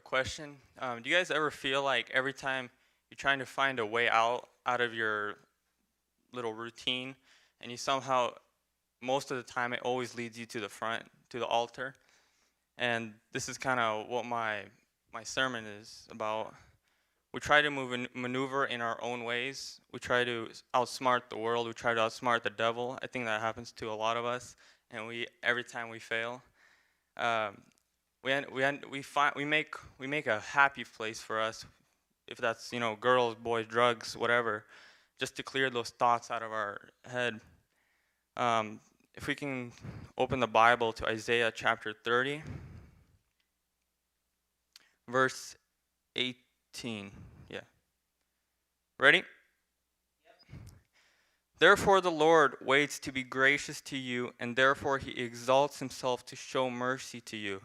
question. Do you guys ever feel like every time you're trying to find a way out of your little routine, and you somehow, most of the time, it always leads you to the front, to the altar? And this is kind of what my sermon is about. We try to maneuver in our own ways. We try to outsmart the world. We try to outsmart the devil. I think that happens to a lot of us, and every time we fail. Um, we make a happy place for us, if that's girls, boys, drugs, whatever, just to clear those thoughts out of our head. If we can open the Bible to Isaiah chapter 30, verse 18. Yeah. Ready? Therefore the Lord waits to be gracious to you, and therefore he exalts himself to show mercy to you.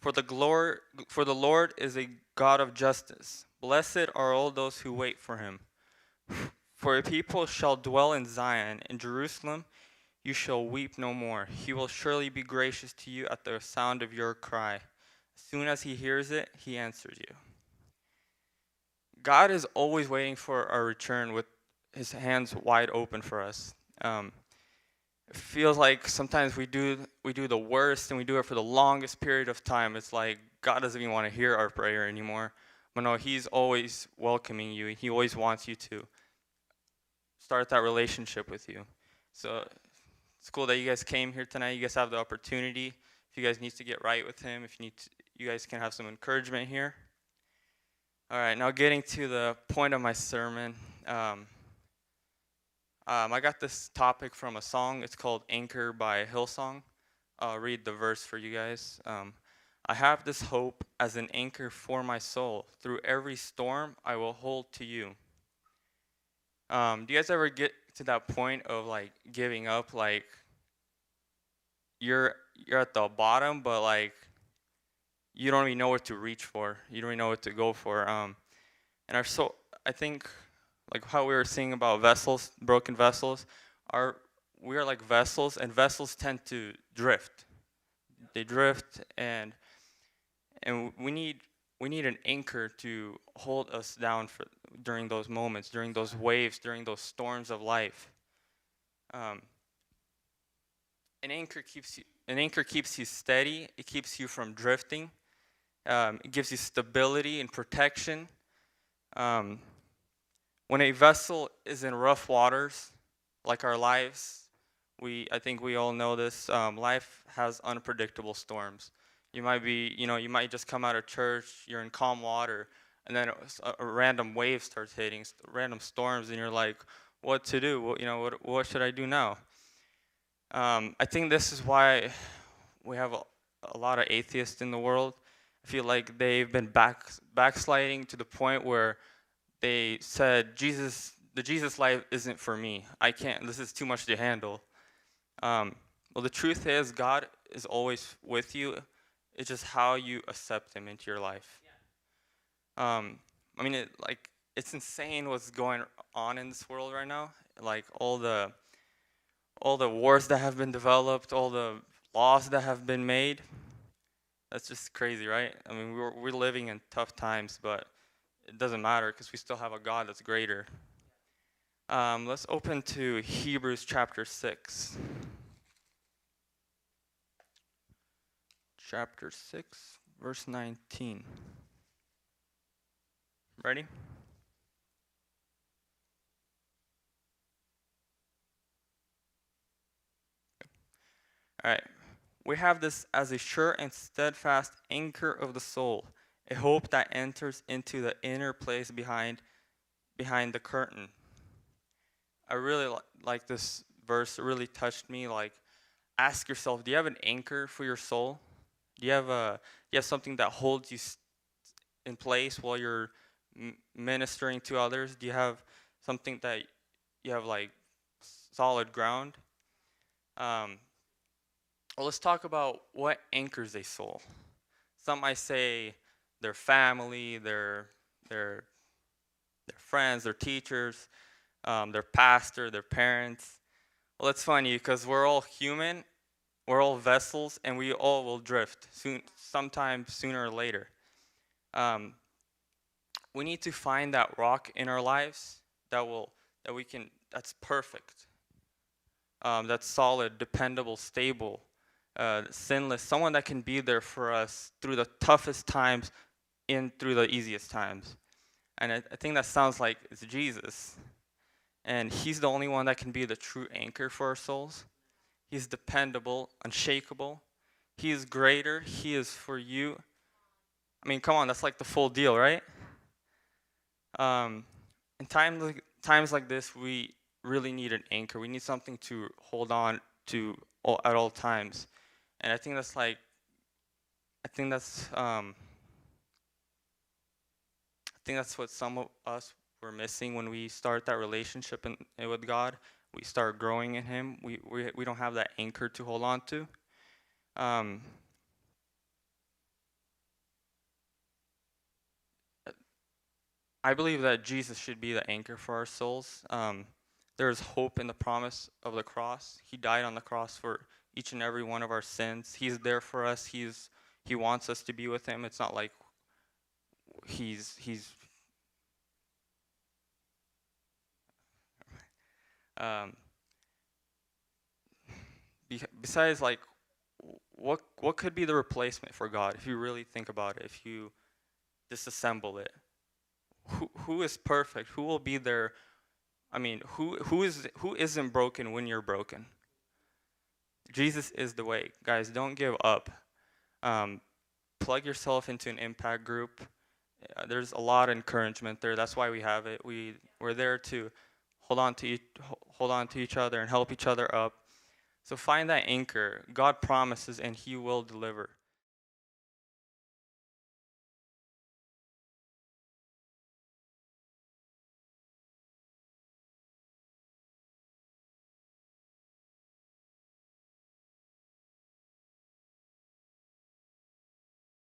For the Lord is a God of justice. Blessed are all those who wait for him. For a people shall dwell in Zion, in Jerusalem you shall weep no more. He will surely be gracious to you at the sound of your cry. As soon as he hears it, he answers you. God is always waiting for our return with his hands wide open for us. It feels like sometimes we do the worst, and we do it for the longest period of time. It's like God doesn't even want to hear our prayer anymore. But no, he's always welcoming you. He always wants you to start that relationship with you. So it's cool that you guys came here tonight. You guys have the opportunity. If you guys need to get right with him, you guys can have some encouragement here. All right, now getting to the point of my sermon. I got this topic from a song. It's called Anchor by Hillsong. I'll read the verse for you guys. I have this hope as an anchor for my soul. Through every storm, I will hold to you. Do you guys ever get to that point of like giving up? Like you're at the bottom, but like you don't even know what to reach for. You don't even know what to go for. I think, like how we were saying about vessels, broken vessels, we are like vessels, and vessels tend to drift. They drift, and we need an anchor to hold us down during those moments, during those waves, during those storms of life. An anchor keeps you steady. It keeps you from drifting. It gives you stability and protection. When a vessel is in rough waters, like our lives, I think we all know this. Life has unpredictable storms. You might just come out of church, you're in calm water, and then a random wave starts hitting, random storms, and you're like, what to do? What should I do now? I think this is why we have a lot of atheists in the world. I feel like they've been backsliding to the point where they said, the Jesus life isn't for me. I can't, this is too much to handle. Well, the truth is, God is always with you. It's just how you accept him into your life. It's insane what's going on in this world right now. Like all the wars that have been developed, all the laws that have been made. That's just crazy, right? I mean, we're living in tough times, but it doesn't matter because we still have a God that's greater. Let's open to Hebrews chapter 6. Chapter 6, verse 19. Ready? All right. We have this as a sure and steadfast anchor of the soul, a hope that enters into the inner place behind the curtain. I really like this verse. It really touched me. Like, ask yourself, do you have an anchor for your soul? Do you have something that holds you in place while you're ministering to others? Do you have something that you have like solid ground? Well, let's talk about what anchors a soul. Some might say their family, their friends, their teachers, their pastor, their parents. Well, it's funny because we're all human, we're all vessels, and we all will drift sometime sooner or later. Um, we need to find that rock in our lives that we can that's perfect, that's solid, dependable, stable, sinless, someone that can be there for us through the toughest times and through the easiest times. And I think that sounds like it's Jesus. And he's the only one that can be the true anchor for our souls. He's dependable, unshakable. He is greater. He is for you. I mean, come on, that's like the full deal, right? In times like this, we really need an anchor. We need something to hold on to at all times. And I think that's I think that's what some of us were missing when we start that relationship with God. We start growing in Him. We don't have that anchor to hold on to. Um, I believe that Jesus should be the anchor for our souls. There's hope in the promise of the cross. He died on the cross for each and every one of our sins. He's there for us. He wants us to be with Him. It's not like he's um, besides, like, what could be the replacement for God if you really think about it? If you disassemble it, who is perfect? Who will be there? I mean, who isn't broken when you're broken? Jesus is the way, guys. Don't give up. Um, Plug yourself into an impact group. There's a lot of encouragement there. That's why we have it. We're there to hold on to each other and help each other up. So find that anchor. God promises, and He will deliver.